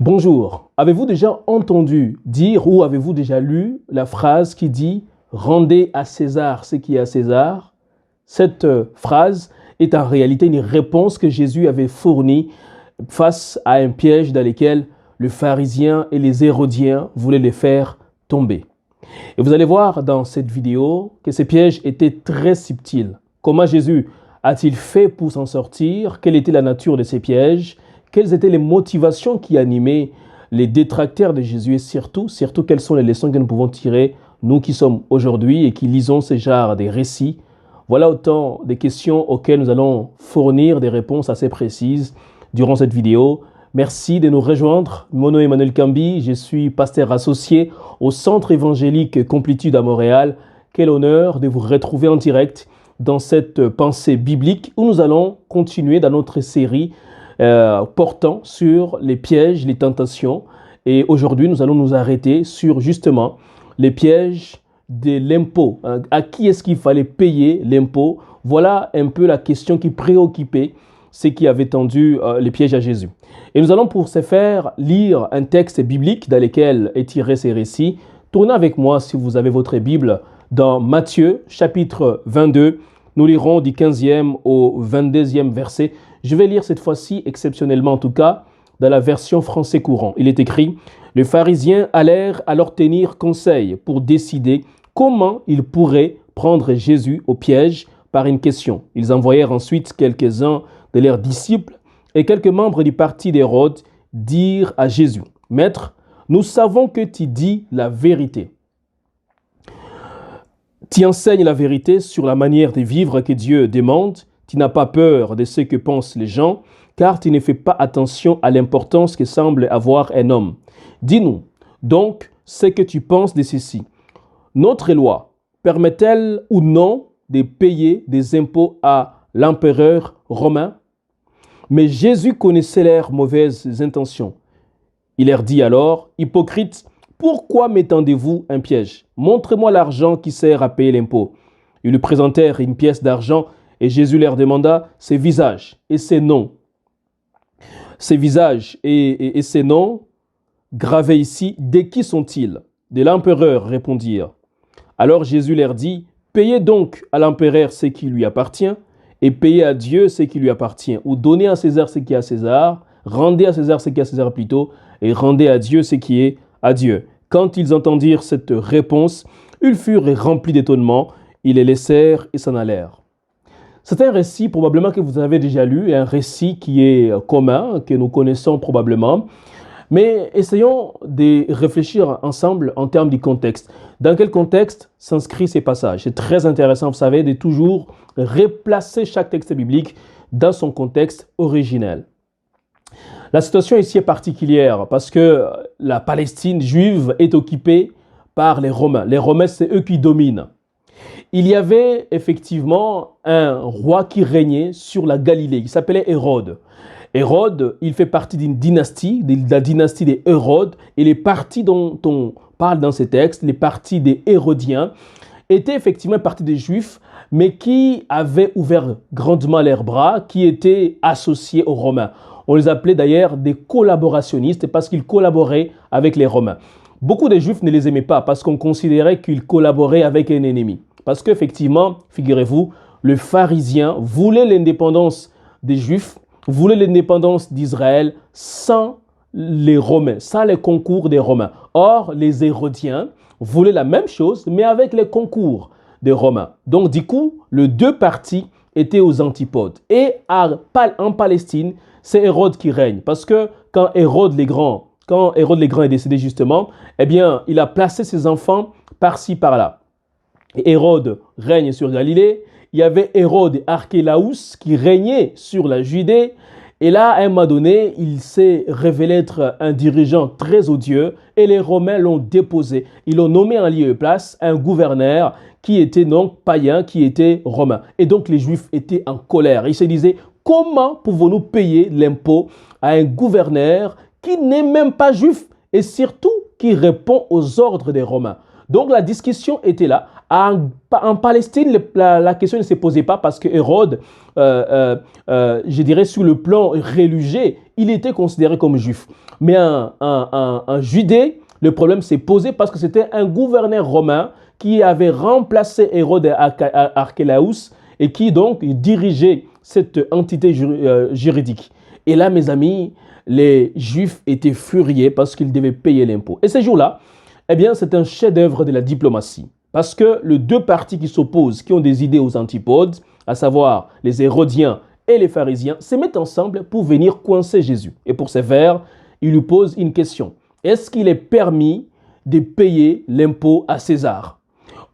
Bonjour, avez-vous déjà entendu dire ou avez-vous déjà lu la phrase qui dit « Rendez à César ce qui est à César » Cette phrase est en réalité une réponse que Jésus avait fournie face à un piège dans lequel les pharisiens et les hérodiens voulaient les faire tomber. Et vous allez voir dans cette vidéo que ces pièges étaient très subtils. Comment Jésus a-t-il fait pour s'en sortir? Quelle était la nature de ces pièges? Quelles étaient les motivations qui animaient les détracteurs de Jésus et surtout, quelles sont les leçons que nous pouvons tirer, nous qui sommes aujourd'hui et qui lisons ce genre de récits? Voilà autant de questions auxquelles nous allons fournir des réponses assez précises durant cette vidéo. Merci de nous rejoindre. Mon nom est Emmanuel Kambi, je suis pasteur associé au Centre évangélique Complétude à Montréal. Quel honneur de vous retrouver en direct dans cette pensée biblique où nous allons continuer dans notre série portant sur les pièges, les tentations. Et aujourd'hui, nous allons nous arrêter sur justement les pièges de l'impôt. À qui est-ce qu'il fallait payer l'impôt? Voilà un peu la question qui préoccupait ceux qui avaient tendu les pièges à Jésus. Et nous allons pour ce faire lire un texte biblique dans lequel est tiré ces récits. Tournez avec moi, si vous avez votre Bible, dans Matthieu, chapitre 22. Nous lirons du 15e au 22e verset. Je vais lire cette fois-ci, exceptionnellement en tout cas, dans la version français courant. Il est écrit « Les pharisiens allèrent alors tenir conseil pour décider comment ils pourraient prendre Jésus au piège par une question. Ils envoyèrent ensuite quelques-uns de leurs disciples et quelques membres du parti d'Hérode dire à Jésus « Maître, nous savons que tu dis la vérité. Tu enseignes la vérité sur la manière de vivre que Dieu demande. Tu n'as pas peur de ce que pensent les gens, car tu ne fais pas attention à l'importance que semble avoir un homme. Dis-nous donc ce que tu penses de ceci. Notre loi permet-elle ou non de payer des impôts à l'empereur romain? » Mais Jésus connaissait leurs mauvaises intentions. Il leur dit alors, « Hypocrite, pourquoi m'étendez-vous un piège? Montrez-moi l'argent qui sert à payer l'impôt. » Ils lui présentèrent une pièce d'argent et Jésus leur demanda ses visages et ses noms. Ces visages et ces noms gravés ici, de qui sont-ils? De l'empereur, répondirent. Alors Jésus leur dit, payez donc à l'empereur ce qui lui appartient et payez à Dieu ce qui lui appartient. Ou donnez à César ce qui est à César, rendez à César ce qui est à César plutôt, et rendez à Dieu ce qui est à Dieu. Quand ils entendirent cette réponse, ils furent remplis d'étonnement, ils les laissèrent et s'en allèrent. C'est un récit probablement que vous avez déjà lu, et un récit qui est commun, que nous connaissons probablement. Mais essayons de réfléchir ensemble en termes du contexte. Dans quel contexte s'inscrit ces passages? C'est très intéressant, vous savez, de toujours replacer chaque texte biblique dans son contexte originel. La situation ici est particulière parce que la Palestine juive est occupée par les Romains. Les Romains, c'est eux qui dominent. Il y avait effectivement un roi qui régnait sur la Galilée. Il s'appelait Hérode. Hérode, il fait partie d'une dynastie, de la dynastie des Hérodes. Et les partis dont on parle dans ces textes, les partis des Hérodiens, étaient effectivement partis des Juifs, mais qui avaient ouvert grandement leurs bras, qui étaient associés aux Romains. On les appelait d'ailleurs des collaborationnistes parce qu'ils collaboraient avec les Romains. Beaucoup de Juifs ne les aimaient pas parce qu'on considérait qu'ils collaboraient avec un ennemi. Parce qu'effectivement, figurez-vous, les pharisiens voulaient l'indépendance des Juifs, voulaient l'indépendance d'Israël sans les Romains, sans les concours des Romains. Or, les Hérodiens voulaient la même chose, mais avec les concours des Romains. Donc, du coup, les deux partis étaient aux antipodes. Et en Palestine, c'est Hérode qui règne. Parce que quand Hérode le Grand est décédé justement, eh bien, il a placé ses enfants par-ci, par-là. Et Hérode règne sur Galilée. Il y avait Hérode Archélaus qui régnait sur la Judée. Et là, à un moment donné, il s'est révélé être un dirigeant très odieux. Et les Romains l'ont déposé. Ils l'ont nommé en lieu et place un gouverneur qui était donc païen, qui était romain. Et donc les Juifs étaient en colère. Ils se disaient, comment pouvons-nous payer l'impôt à un gouverneur qui n'est même pas juif et surtout qui répond aux ordres des Romains? Donc la discussion était là. En Palestine, la question ne se posait pas parce que Hérode, je dirais sur le plan religieux, il était considéré comme juif. Mais en Judée, le problème s'est posé parce que c'était un gouverneur romain qui avait remplacé Hérode Archélaus et qui donc dirigeait cette entité juridique. Et là, mes amis, les Juifs étaient furieux parce qu'ils devaient payer l'impôt. Et ces jours-là, eh bien, c'est un chef-d'œuvre de la diplomatie. Parce que les deux partis qui s'opposent, qui ont des idées aux antipodes, à savoir les Hérodiens et les pharisiens, se mettent ensemble pour venir coincer Jésus. Et pour ce faire, ils lui posent une question. Est-ce qu'il est permis de payer l'impôt à César?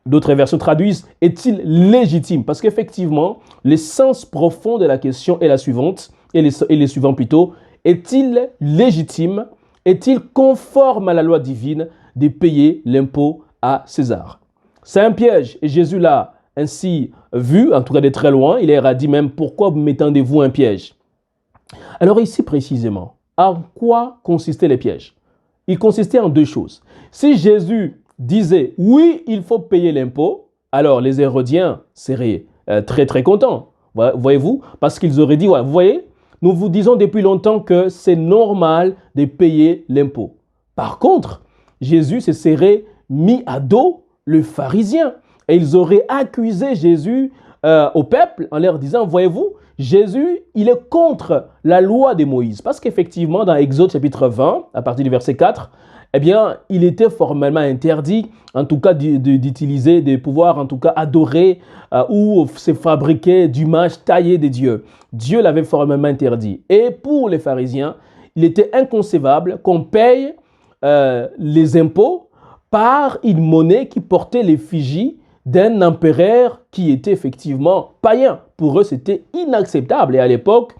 D'autres versions traduisent, est-il légitime? Parce qu'effectivement, le sens profond de la question est la suivante, et les suivants plutôt, est-il légitime? Est-il conforme à la loi divine de payer l'impôt à César? C'est un piège, et Jésus l'a ainsi vu, en tout cas de très loin, il leur a dit même, pourquoi m'étendez-vous un piège? Alors ici précisément, en quoi consistaient les pièges? Il consistait en deux choses. Si Jésus disait, oui, il faut payer l'impôt, alors les Hérodiens seraient très très contents, voyez-vous, parce qu'ils auraient dit, ouais, vous voyez, nous vous disons depuis longtemps que c'est normal de payer l'impôt. Par contre, Jésus se serait mis à dos le pharisien et ils auraient accusé Jésus au peuple en leur disant, voyez-vous, Jésus, il est contre la loi de Moïse. Parce qu'effectivement, dans Exode chapitre 20, à partir du verset 4, eh bien, il était formellement interdit, en tout cas, d'utiliser, de pouvoir, en tout cas, adorer ou se fabriquer d'images taillées des dieux. Dieu l'avait formellement interdit. Et pour les pharisiens, il était inconcevable qu'on paye les impôts par une monnaie qui portait l'effigie d'un empereur qui était effectivement païen. Pour eux, c'était inacceptable. Et à l'époque,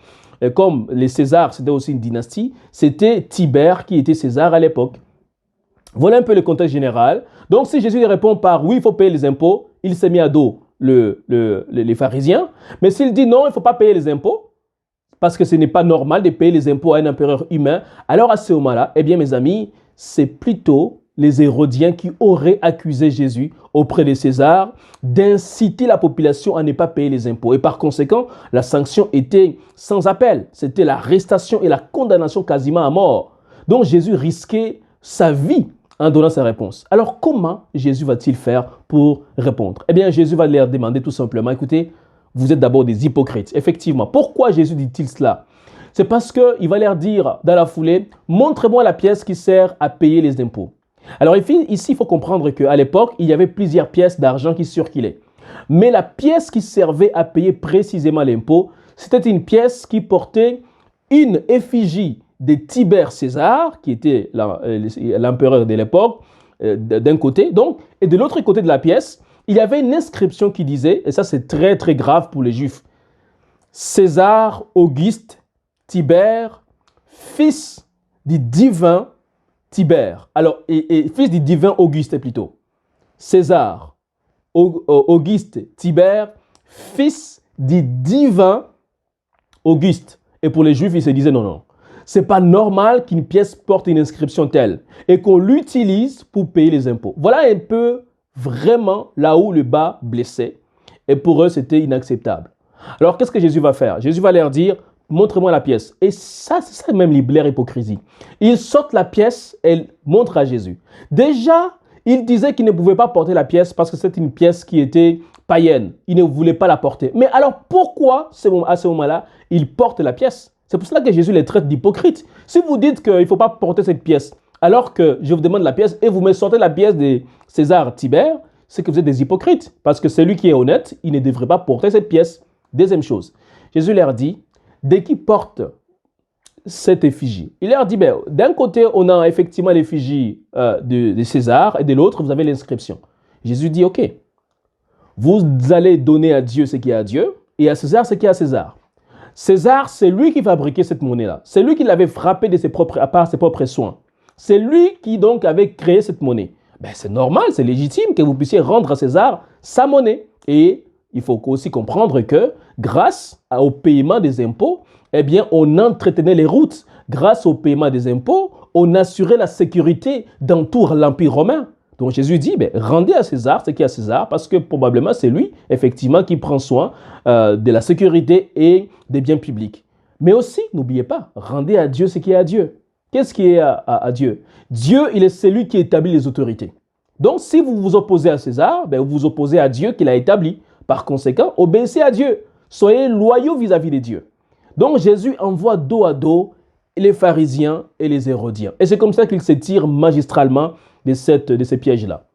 comme les Césars, c'était aussi une dynastie, c'était Tibère qui était César à l'époque. Voilà un peu le contexte général. Donc, si Jésus répond par oui, il faut payer les impôts, il s'est mis à dos les pharisiens. Mais s'il dit non, il ne faut pas payer les impôts, parce que ce n'est pas normal de payer les impôts à un empereur humain, alors à ce moment-là, eh bien, mes amis, c'est plutôt les Hérodiens qui auraient accusé Jésus auprès de César d'inciter la population à ne pas payer les impôts. Et par conséquent, la sanction était sans appel. C'était l'arrestation et la condamnation quasiment à mort. Donc Jésus risquait sa vie en donnant sa réponse. Alors comment Jésus va-t-il faire pour répondre? Eh bien, Jésus va leur demander tout simplement, écoutez, vous êtes d'abord des hypocrites. Effectivement, pourquoi Jésus dit-il cela? C'est parce qu'il va leur dire dans la foulée, montrez-moi la pièce qui sert à payer les impôts. Alors ici, il faut comprendre qu'à l'époque, il y avait plusieurs pièces d'argent qui circulaient. Mais la pièce qui servait à payer précisément l'impôt, c'était une pièce qui portait une effigie de Tibère César, qui était l'empereur de l'époque, d'un côté, donc, et de l'autre côté de la pièce, il y avait une inscription qui disait, et ça c'est très très grave pour les Juifs, César Auguste Tibère, fils du divin Tibère. Alors, et fils du divin Auguste plutôt. César Auguste Tibère, fils du divin Auguste. Et pour les Juifs, ils se disaient non, non. C'est pas normal qu'une pièce porte une inscription telle et qu'on l'utilise pour payer les impôts. Voilà un peu vraiment là où le bas blessait. Et pour eux, c'était inacceptable. Alors, qu'est-ce que Jésus va faire? Jésus va leur dire, montrez-moi la pièce. Et ça, c'est ça même leur hypocrisie. Ils sortent la pièce et montrent à Jésus. Déjà, il disait qu'il ne pouvait pas porter la pièce parce que c'était une pièce qui était païenne. Il ne voulait pas la porter. Mais alors, pourquoi à ce moment-là, il porte la pièce? C'est pour cela que Jésus les traite d'hypocrites. Si vous dites qu'il ne faut pas porter cette pièce, alors que je vous demande la pièce et vous me sortez la pièce de César Tibère, c'est que vous êtes des hypocrites. Parce que celui qui est honnête, il ne devrait pas porter cette pièce. Deuxième chose, Jésus leur dit, dès qu'ils portent cette effigie, il leur dit, ben, d'un côté, on a effectivement l'effigie de César et de l'autre, vous avez l'inscription. Jésus dit, ok, vous allez donner à Dieu ce qui est à Dieu et à César ce qui est à César. César, c'est lui qui fabriquait cette monnaie-là. C'est lui qui l'avait frappée à part ses propres soins. C'est lui qui donc avait créé cette monnaie. Ben, c'est normal, c'est légitime que vous puissiez rendre à César sa monnaie. Et il faut aussi comprendre que grâce au paiement des impôts, eh bien, on entretenait les routes. Grâce au paiement des impôts, on assurait la sécurité dans tout l'Empire romain. Donc Jésus dit, ben, rendez à César ce qui est à César, parce que probablement c'est lui, effectivement, qui prend soin de la sécurité et des biens publics. Mais aussi, n'oubliez pas, rendez à Dieu ce qui est à Dieu. Qu'est-ce qui est à Dieu? Dieu, il est celui qui établit les autorités. Donc, si vous vous opposez à César, ben, vous vous opposez à Dieu qui l'a établi. Par conséquent, obéissez à Dieu. Soyez loyaux vis-à-vis de Dieu. Donc, Jésus envoie dos à dos les pharisiens et les hérodiens. Et c'est comme ça qu'il se tire magistralement de ces pièges-là.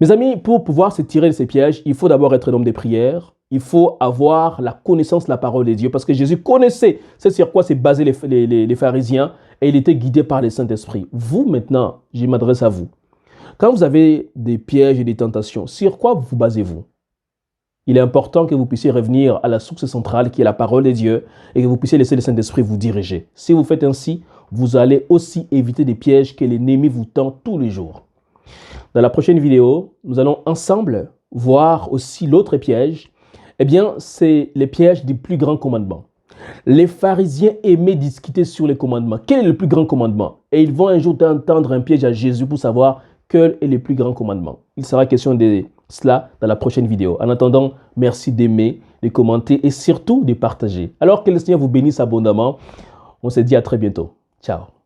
Mes amis, pour pouvoir se tirer de ces pièges, il faut d'abord être un homme de prière. Il faut avoir la connaissance de la parole de Dieu parce que Jésus connaissait c'est sur quoi s'est basé les pharisiens et il était guidé par le Saint-Esprit. Vous, maintenant, je m'adresse à vous. Quand vous avez des pièges et des tentations, sur quoi vous basez-vous? Il est important que vous puissiez revenir à la source centrale qui est la parole de Dieu et que vous puissiez laisser le Saint-Esprit vous diriger. Si vous faites ainsi, vous allez aussi éviter des pièges que l'ennemi vous tend tous les jours. Dans la prochaine vidéo, nous allons ensemble voir aussi l'autre piège. Eh bien, c'est les pièges du plus grand commandement. Les pharisiens aimaient discuter sur les commandements. Quel est le plus grand commandement? Et ils vont un jour entendre un piège à Jésus pour savoir quel est le plus grand commandement. Il sera question de cela dans la prochaine vidéo. En attendant, merci d'aimer, de commenter et surtout de partager. Alors que le Seigneur vous bénisse abondamment. On se dit à très bientôt. Ciao.